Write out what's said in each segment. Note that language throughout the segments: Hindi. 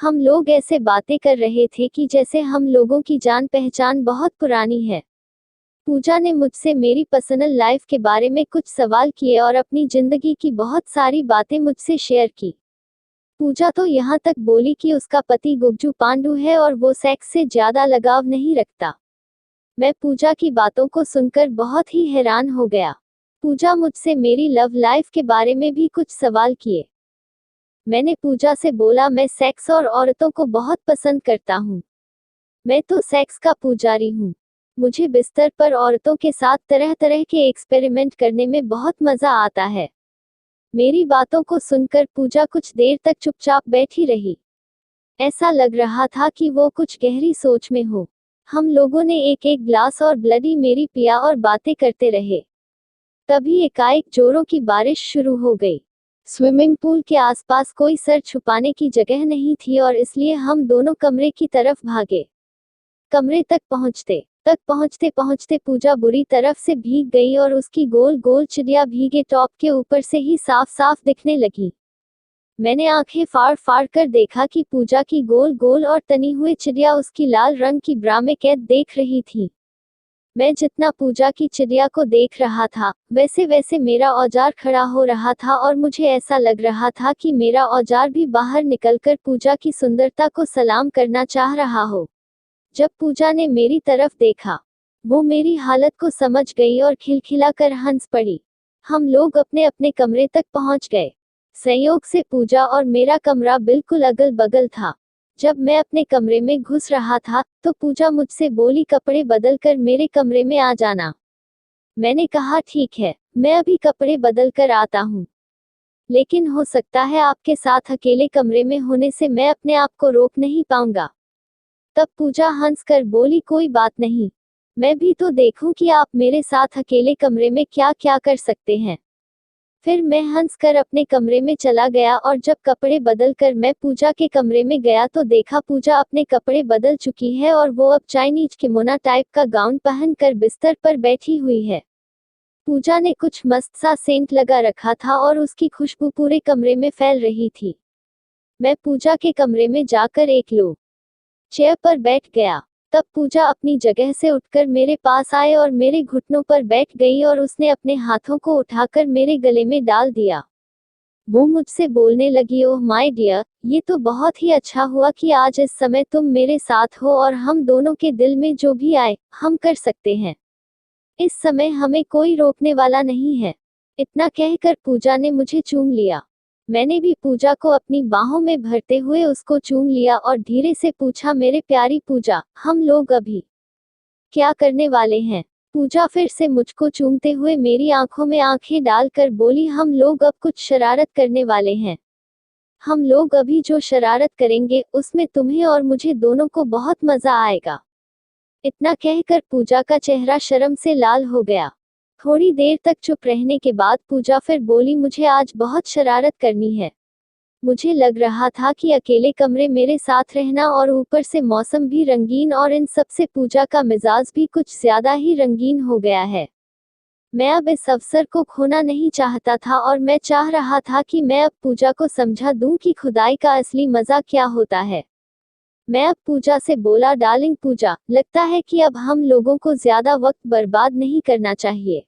हम लोग ऐसे बातें कर रहे थे कि जैसे हम लोगों की जान पहचान बहुत पुरानी है। पूजा ने मुझसे मेरी पर्सनल लाइफ के बारे में कुछ सवाल किए और अपनी जिंदगी की बहुत सारी बातें मुझसे शेयर की। पूजा तो यहाँ तक बोली कि उसका पति गुग्जू पांडु है और वो सेक्स से ज्यादा लगाव नहीं रखता। मैं पूजा की बातों को सुनकर बहुत ही हैरान हो गया। पूजा मुझसे मेरी लव लाइफ के बारे में भी कुछ सवाल किए। मैंने पूजा से बोला, मैं सेक्स और औरतों को बहुत पसंद करता हूँ। मैं तो सेक्स का पुजारी हूँ। मुझे बिस्तर पर औरतों के साथ तरह तरह के एक्सपेरिमेंट करने में बहुत मजा आता है। मेरी बातों को सुनकर पूजा कुछ देर तक चुपचाप बैठी रही। ऐसा लग रहा था कि वो कुछ गहरी सोच में हो। हम लोगों ने एक एक ग्लास और ब्लडी मेरी पिया और बातें करते रहे। तभी एकाएक जोरों की बारिश शुरू हो गई। स्विमिंग पूल के आसपास कोई सर छुपाने की जगह नहीं थी और इसलिए हम दोनों कमरे की तरफ भागे। कमरे तक पहुंचते पहुंचते पूजा बुरी तरफ से भीग गई और उसकी गोल गोल चिड़िया भीगे टॉप के ऊपर से ही साफ साफ दिखने लगी। मैंने आंखें फाड़ फाड़ कर देखा कि पूजा की गोल गोल और तनी हुई चिड़िया उसकी लाल रंग की ब्रा में कैद देख रही थी। मैं जितना पूजा की चिड़िया को देख रहा था, वैसे वैसे मेरा औजार खड़ा हो रहा था और मुझे ऐसा लग रहा था कि मेरा औजार भी बाहर निकलकर पूजा की सुंदरता को सलाम करना चाह रहा हो। जब पूजा ने मेरी तरफ देखा, वो मेरी हालत को समझ गई और खिलखिलाकर हंस पड़ी। हम लोग अपने अपने कमरे तक पहुंच गए। संयोग से पूजा और मेरा कमरा बिल्कुल अगल बगल था। जब मैं अपने कमरे में घुस रहा था, तो पूजा मुझसे बोली, कपड़े बदल कर मेरे कमरे में आ जाना। मैंने कहा, ठीक है, मैं अभी कपड़े बदल कर आता हूँ। लेकिन हो सकता है आपके साथ अकेले कमरे में होने से मैं अपने आप को रोक नहीं पाऊंगा। तब पूजा हंसकर बोली, कोई बात नहीं, मैं भी तो देखूं कि आप मेरे साथ अकेले कमरे में क्या क्या कर सकते हैं। फिर मैं हंसकर अपने कमरे में चला गया और जब कपड़े बदल कर मैं पूजा के कमरे में गया तो देखा पूजा अपने कपड़े बदल चुकी है और वो अब चाइनीज किमोना टाइप का गाउन पहनकर बिस्तर पर बैठी हुई है। पूजा ने कुछ मस्त सा सेंट लगा रखा था और उसकी खुशबू पूरे कमरे में फैल रही थी। मैं पूजा के कमरे में जाकर एक लो चेयर पर बैठ गया। तब पूजा अपनी जगह से उठकर मेरे पास आए और मेरे घुटनों पर बैठ गई और उसने अपने हाथों को उठाकर मेरे गले में डाल दिया। वो मुझसे बोलने लगी, ओह माय डियर, ये तो बहुत ही अच्छा हुआ कि आज इस समय तुम मेरे साथ हो और हम दोनों के दिल में जो भी आए, हम कर सकते हैं। इस समय हमें कोई रोकने वाला नहीं है। इतना कहकर पूजा ने मुझे चूम लिया। मैंने भी पूजा को अपनी बाहों में भरते हुए उसको चूम लिया और धीरे से पूछा, मेरे प्यारी पूजा, हम लोग अभी क्या करने वाले हैं? पूजा फिर से मुझको चूमते हुए मेरी आंखों में आंखें डालकर बोली, हम लोग अब कुछ शरारत करने वाले हैं। हम लोग अभी जो शरारत करेंगे उसमें तुम्हें और मुझे दोनों को बहुत मजा आएगा। इतना कहकर पूजा का चेहरा शर्म से लाल हो गया। थोड़ी देर तक चुप रहने के बाद पूजा फिर बोली, मुझे आज बहुत शरारत करनी है। मुझे लग रहा था कि अकेले कमरे मेरे साथ रहना और ऊपर से मौसम भी रंगीन और इन सब से पूजा का मिजाज भी कुछ ज्यादा ही रंगीन हो गया है। मैं अब इस अवसर को खोना नहीं चाहता था और मैं चाह रहा था कि मैं अब पूजा को समझा दूं कि खुदाई का असली मजा क्या होता है। मैं अब पूजा से बोला, डार्लिंग पूजा, लगता है कि अब हम लोगों को ज्यादा वक्त बर्बाद नहीं करना चाहिए।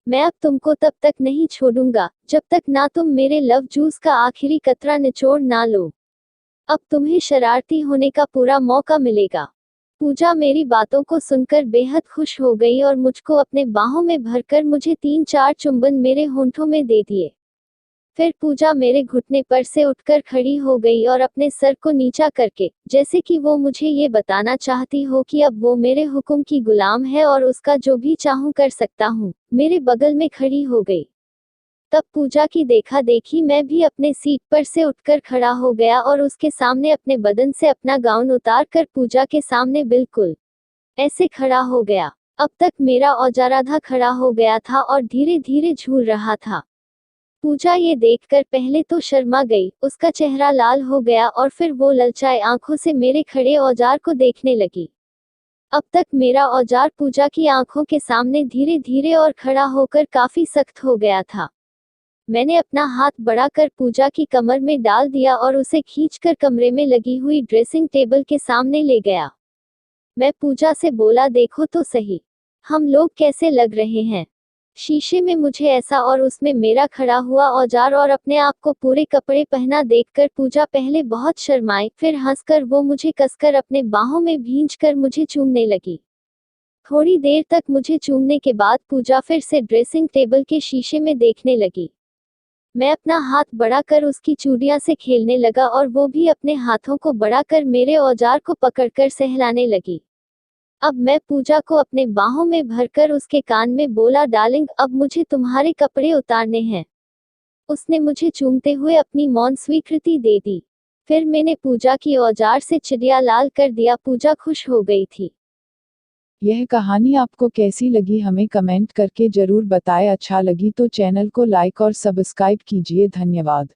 मैं अब तुमको तब तक नहीं छोड़ूंगा जब तक ना तुम मेरे लव जूस का आखिरी कतरा निचोड़ ना लो। अब तुम्हें शरारती होने का पूरा मौका मिलेगा। पूजा मेरी बातों को सुनकर बेहद खुश हो गई और मुझको अपने बाहों में भरकर मुझे 3-4 चुंबन मेरे होंठों में दे दिए। फिर पूजा मेरे घुटने पर से उठकर खड़ी हो गई और अपने सर को नीचा करके, जैसे कि वो मुझे ये बताना चाहती हो कि अब वो मेरे हुक्म की गुलाम है और उसका जो भी चाहूं कर सकता हूँ, मेरे बगल में खड़ी हो गई। तब पूजा की देखा देखी मैं भी अपने सीट पर से उठकर खड़ा हो गया और उसके सामने अपने बदन से अपना गाउन उतार कर पूजा के सामने बिल्कुल ऐसे खड़ा हो गया। अब तक मेरा औजार आधा खड़ा हो गया था और धीरे धीरे झूल रहा था। पूजा ये देखकर पहले तो शर्मा गई, उसका चेहरा लाल हो गया और फिर वो ललचाए आंखों से मेरे खड़े औजार को देखने लगी। अब तक मेरा औजार पूजा की आंखों के सामने धीरे धीरे और खड़ा होकर काफी सख्त हो गया था। मैंने अपना हाथ बढ़ाकर पूजा की कमर में डाल दिया और उसे खींचकर कमरे में लगी हुई ड्रेसिंग टेबल के सामने ले गया। मैं पूजा से बोला, देखो तो सही, हम लोग कैसे लग रहे हैं। शीशे में मुझे ऐसा और उसमें मेरा खड़ा हुआ औजार और अपने आप को पूरे कपड़े पहना देखकर पूजा पहले बहुत शर्माई, फिर हंसकर वो मुझे कसकर अपने बाहों में भींचकर मुझे चूमने लगी। थोड़ी देर तक मुझे चूमने के बाद पूजा फिर से ड्रेसिंग टेबल के शीशे में देखने लगी। मैं अपना हाथ बढ़ाकर उसकी चूड़ियां से खेलने लगा और वो भी अपने हाथों को बढ़ाकर मेरे औजार को पकड़कर सहलाने लगी। अब मैं पूजा को अपने बाहों में भरकर उसके कान में बोला, डार्लिंग, अब मुझे तुम्हारे कपड़े उतारने हैं। उसने मुझे चूमते हुए अपनी मौन स्वीकृति दे दी। फिर मैंने पूजा की औजार से चिड़िया लाल कर दिया। पूजा खुश हो गई थी। यह कहानी आपको कैसी लगी हमें कमेंट करके जरूर बताएं। अच्छा लगी तो चैनल को लाइक और सब्सक्राइब कीजिए। धन्यवाद।